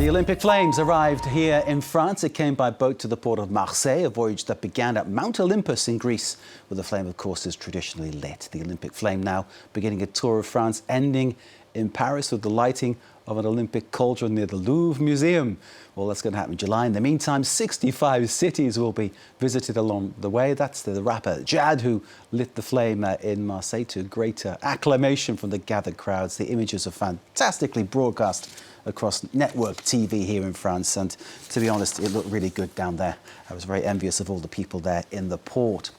The Olympic Flames arrived here in France. It came by boat to the port of Marseille, a voyage that began at Mount Olympus in Greece, where the flame, of course, is traditionally lit. The Olympic Flame now beginning a tour of France, ending in Paris with the lighting of an Olympic cauldron near the Louvre Museum. Well, that's going to happen in July. In the meantime, 65 cities will be visited along the way. That's the rapper Jad who lit the flame in Marseille to great acclamation from the gathered crowds. The images are fantastically broadcast across network TV here in France, and to be honest, it looked really good down there. I was very envious of all the people there in the port.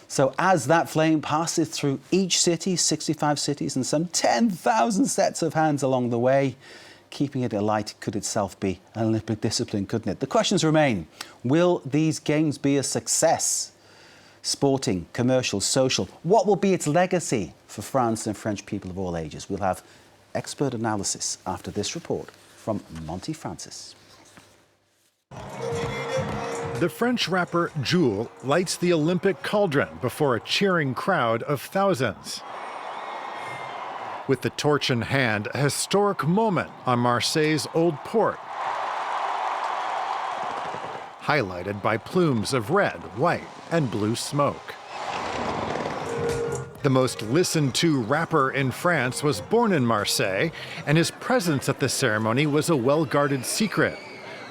So as that flame passes through each city, 65 cities and some 10,000 sets of hands along the way, keeping it alight could itself be an Olympic discipline, couldn't it? The questions remain. Will these games be a success? Sporting, commercial, social. What will be its legacy for France and French people of all ages? We'll have expert analysis after this report from Monty Francis. The French rapper Jul lights the Olympic cauldron before a cheering crowd of thousands. With the torch in hand, a historic moment on Marseille's Old Port, highlighted by plumes of red, white, and blue smoke. The most listened to rapper in France was born in Marseille, and his presence at the ceremony was a well-guarded secret.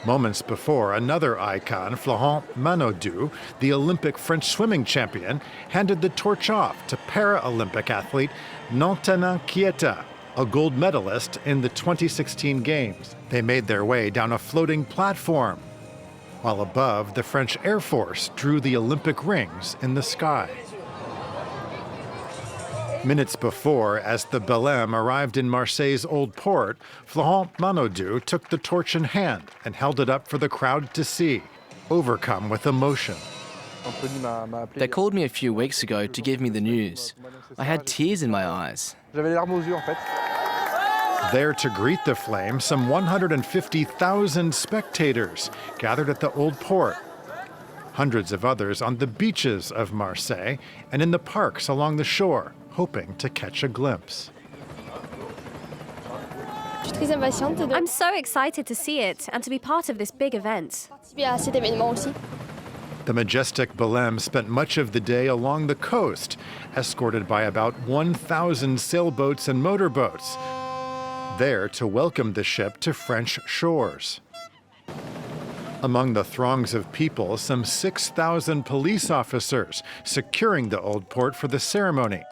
Moments before, another icon, Florent Manodou, the Olympic French swimming champion, handed the torch off to para-Olympic athlete Nantanin Kieta, a gold medalist in the 2016 Games. They made their way down a floating platform, while above, the French Air Force drew the Olympic rings in the sky. Minutes before, as the Belém arrived in Marseille's Old Port, Florent Manodou took the torch in hand and held it up for the crowd to see, overcome with emotion. They called me a few weeks ago to give me the news. I had tears in my eyes. There to greet the flame, some 150,000 spectators gathered at the Old Port. Hundreds of others on the beaches of Marseille and in the parks along the shore, hoping to catch a glimpse. I'm so excited to see it and to be part of this big event. The majestic Belém spent much of the day along the coast, escorted by about 1,000 sailboats and motorboats, there to welcome the ship to French shores. Among the throngs of people, some 6,000 police officers securing the Old Port for the ceremony.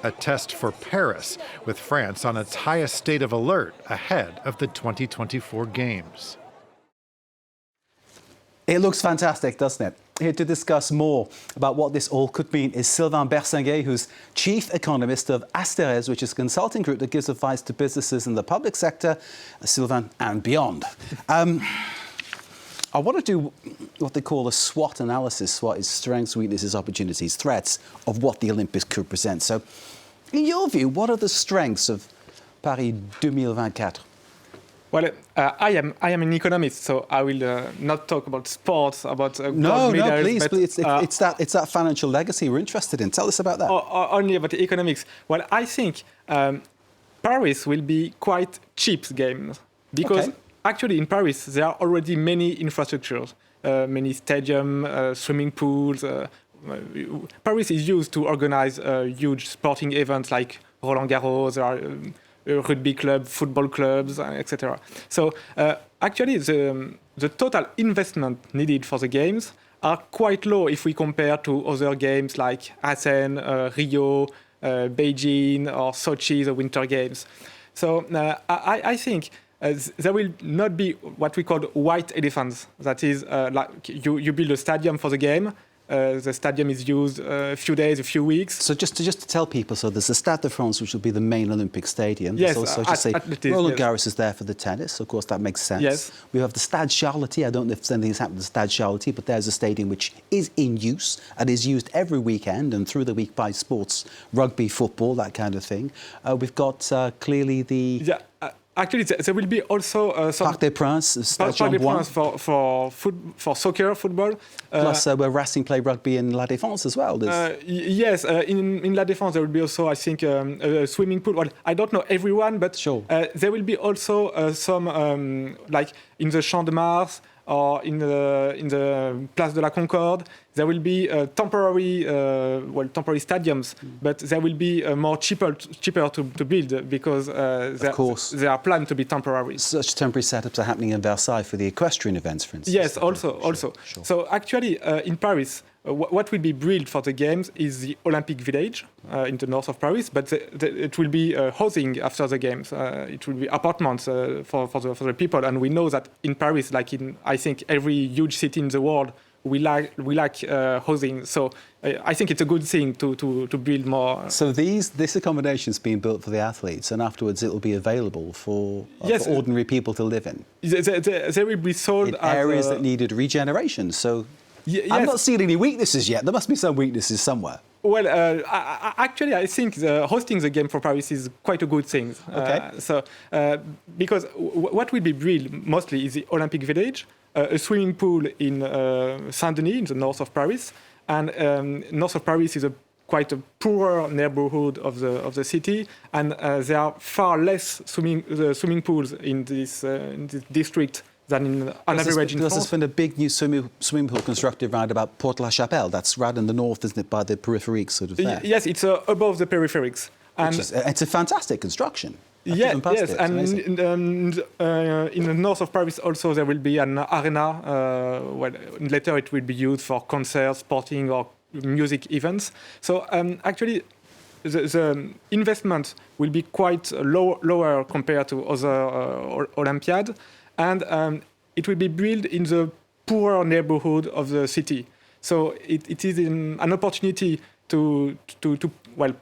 A test for Paris, with France on its highest state of alert ahead of the 2024 Games. It looks fantastic, doesn't it? Here to discuss more about what this all could mean is Sylvain Bersinger, who's chief economist of Asterès, which is a consulting group that gives advice to businesses in the public sector, Sylvain, and beyond. I want to do what they call a SWOT analysis. SWOT is strengths, weaknesses, opportunities, threats of what the Olympics could present. So, in your view, what are the strengths of Paris 2024? Well, I am an economist, so I will not talk about sports, about gold No, medals. please. It's that financial legacy we're interested in. Tell us about that. Only about economics. Well, I think Paris will be quite cheap games because actually in Paris there are already many infrastructures, many stadiums, swimming pools. Paris is used to organize huge sporting events like Roland Garros. There are rugby club, football clubs, etc. So actually the total investment needed for the games are quite low if we compare to other games like Athens, Rio, Beijing or Sochi, the Winter Games. So I think there will not be what we call white elephants. That is like you build a stadium for the game. The stadium is used a few days, a few weeks. So just to tell people, so there's the Stade de France, which will be the main Olympic stadium. Yes, also, Roland Garros is there for the tennis. Of course, that makes sense. Yes. We have the Stade Charlotte. I don't know if anything's happened to the Stade Charlotte, but there's a stadium which is in use and is used every weekend and through the week by sports, rugby, football, that kind of thing. We've got clearly the... Actually, there will be also some Parc des Princes, Stade Parc des Jean-Bouin. Princes for soccer, football. Plus, Racing play rugby in La Défense as well. Yes, in La Défense there will be also, I think, a swimming pool. Well, I don't know everyone, but Sure. there will be also some, like in the Champ de Mars or in the Place de la Concorde, there will be temporary stadiums, but they will be more cheaper to build because they are planned to be temporary. Such temporary setups are happening in Versailles for the equestrian events, for instance. Yes, also. Sure. So actually, in Paris, what will be built for the games is the Olympic Village in the north of Paris, but it will be housing after the games. It will be apartments for the people, and we know that in Paris, like in I think every huge city in the world, we like housing. So I think it's a good thing to build more. So this accommodation is being built for the athletes, and afterwards it will be available for ordinary people to live in. They will be sold in as areas that needed regeneration. So. Yes. I'm not seeing any weaknesses yet. There must be some weaknesses somewhere. Well, actually, I think hosting the game for Paris is quite a good thing. Okay. Because what will be built mostly is the Olympic Village, a swimming pool in Saint-Denis, in the north of Paris, and north of Paris is quite a poorer neighborhood of the city, and there are far less swimming pools in this district than on average in France. There's been a big new swimming pool constructed around about Port-la-Chapelle. That's right in the north, isn't it, by the peripheriques sort of there? Yes, it's above the peripherics. And it's a fantastic construction. Yes, and in the north of Paris also there will be an arena. Later it will be used for concerts, sporting or music events. So actually, the investment will be quite lower compared to other Olympiads. And it will be built in the poorer neighborhood of the city. So it is an opportunity to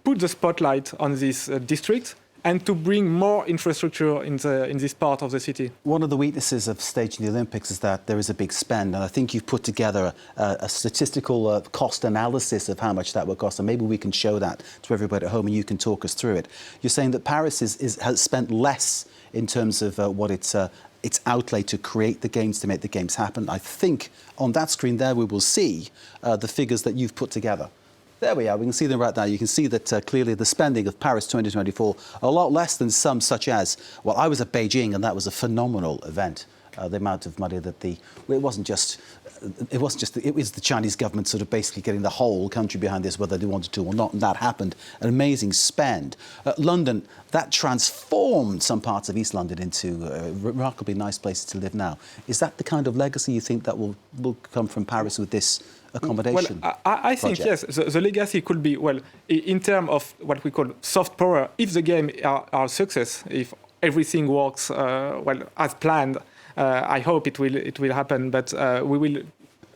put the spotlight on this district and to bring more infrastructure in this part of the city. One of the weaknesses of staging the Olympics is that there is a big spend, and I think you've put together a statistical cost analysis of how much that will cost, and maybe we can show that to everybody at home and you can talk us through it. You're saying that Paris has spent less in terms of what its outlay to create the games, to make the games happen. I think on that screen there we will see the figures that you've put together. There we are, we can see them right now. You can see that clearly the spending of Paris 2024, a lot less than some such as, well, I was at Beijing and that was a phenomenal event. The amount of money that it was the Chinese government sort of basically getting the whole country behind this, whether they wanted to or not, and that happened. An amazing spend. London, that transformed some parts of East London into remarkably nice places to live now. Is that the kind of legacy you think that will come from Paris with this accommodation? Well, I think, yes, the legacy could be, well, in terms of what we call soft power, if the game are a success, if everything works as planned, I hope it will happen, but we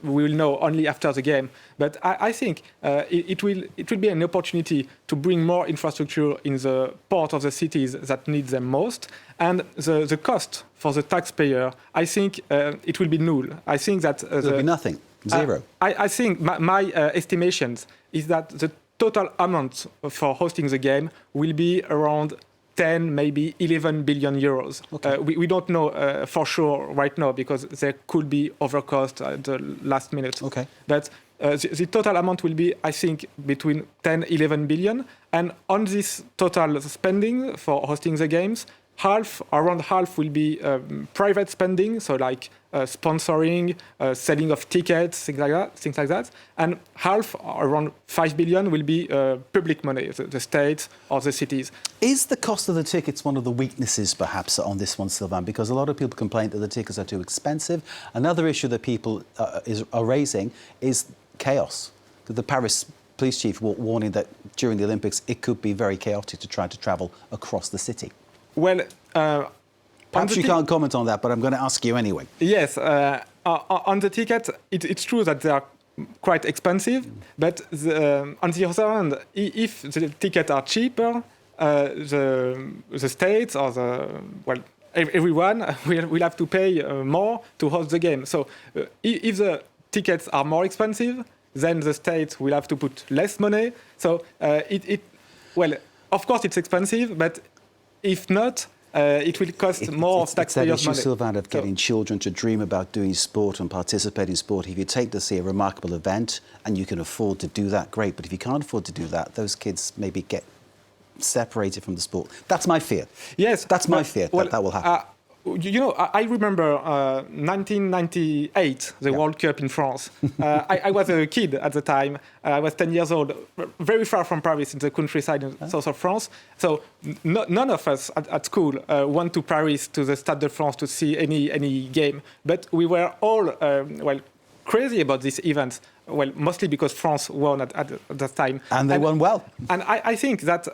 will know only after the game. But I think it will be an opportunity to bring more infrastructure in the part of the cities that need them most. And the cost for the taxpayer, I think it will be null. I think that there will be nothing, zero. I think my estimations is that the total amount for hosting the game will be around 10, maybe 11 billion euros. Okay. We don't know for sure right now because there could be overcost at the last minute. Okay. But the total amount will be, I think, between 10, 11 billion. And on this total spending for hosting the games, around half will be private spending, so like sponsoring, selling of tickets, things like that. And half, around 5 billion, will be public money, the states or the cities. Is the cost of the tickets one of the weaknesses, perhaps, on this one, Sylvain? Because a lot of people complain that the tickets are too expensive. Another issue that people are raising is chaos. The Paris police chief warning that during the Olympics, it could be very chaotic to try to travel across the city. Well, perhaps you can't comment on that, but I'm going to ask you anyway. Yes, on the ticket, it's true that they are quite expensive, but on the other hand, if the tickets are cheaper, the states or everyone will have to pay more to host the game. So if the tickets are more expensive, then the states will have to put less money. So of course it's expensive, but if not, it will cost more it's that taxpayers' issue, money. Sylvain, of getting children to dream about doing sport and participate in sport. If you take to see a remarkable event and you can afford to do that, great. But if you can't afford to do that, those kids maybe get separated from the sport. That's my fear. Yes, that's my fear that will happen. I remember 1998, the World Cup in France. I was a kid at the time. I was 10 years old, very far from Paris, in the countryside in the south of France. So none of us at school went to Paris, to the Stade de France, to see any game. But we were all, crazy about this event. Well, mostly because France won at that time. And they won well. And I think that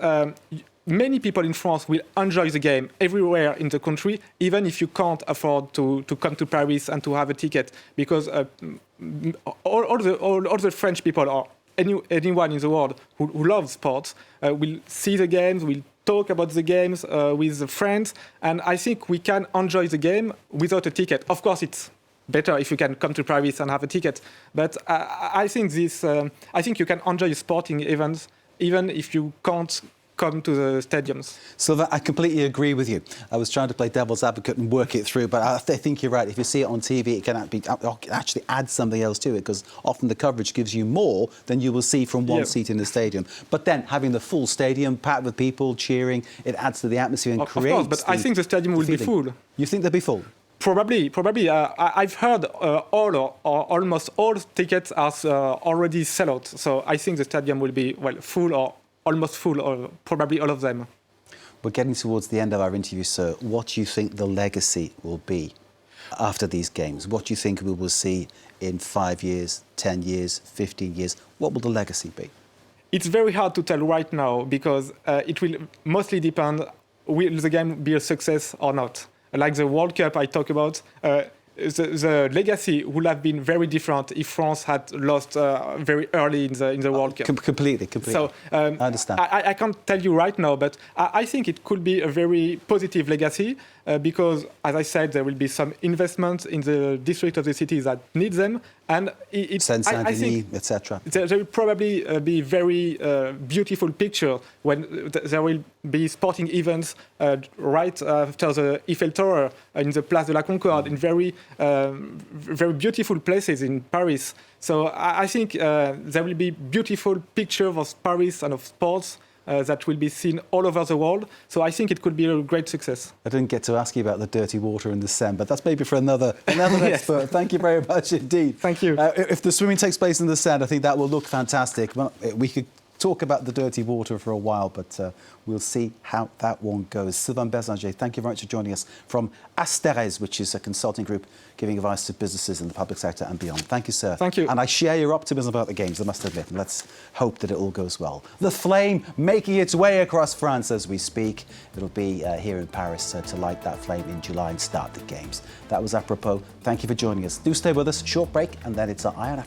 many people in France will enjoy the game everywhere in the country, even if you can't afford to come to Paris and to have a ticket, because all the French people or anyone in the world who loves sports will see the games, will talk about the games with friends, and I think we can enjoy the game without a ticket. Of course, it's better if you can come to Paris and have a ticket, but I think I think you can enjoy sporting events even if you can't come to the stadiums. So I completely agree with you. I was trying to play devil's advocate and work it through, but I think you're right. If you see it on TV, it can actually add something else to it, because often the coverage gives you more than you will see from one seat in the stadium. But then having the full stadium packed with people cheering, it adds to the atmosphere and creates. Of course, but I think the stadium will be full. You think they'll be full? Probably. I've heard all or almost all tickets are already sold out. So I think the stadium will be full or almost full, or probably all of them. We're getting towards the end of our interview, sir. What do you think the legacy will be after these games? What do you think we will see in 5 years, 10 years, 15 years? What will the legacy be? It's very hard to tell right now, because it will mostly depend, will the game be a success or not? Like the World Cup I talk about, the legacy would have been very different if France had lost very early in the World Cup. Completely. So I understand. I can't tell you right now, but I think it could be a very positive legacy because, as I said, there will be some investment in the district of the city that needs them, and I think etc. There will probably be very beautiful picture when there will be sporting events right after the Eiffel Tower in the Place de la Concorde, in very beautiful places in Paris. So I think there will be beautiful pictures of Paris and of sports that will be seen all over the world. So I think it could be a great success. I didn't get to ask you about the dirty water in the Seine, but that's maybe for another expert. Thank you very much indeed. Thank you. If the swimming takes place in the Seine, I think that will look fantastic. Well, we could talk about the dirty water for a while, but we'll see how that one goes. Sylvain Bersinger, thank you very much for joining us from Asterès, which is a consulting group giving advice to businesses in the public sector and beyond. Thank you, sir. Thank you. And I share your optimism about the games, I must admit, and let's hope that it all goes well. The flame making its way across France as we speak. It'll be here in Paris to light that flame in July and start the games. That was apropos. Thank you for joining us. Do stay with us. Short break, and then it's Eye on Africa.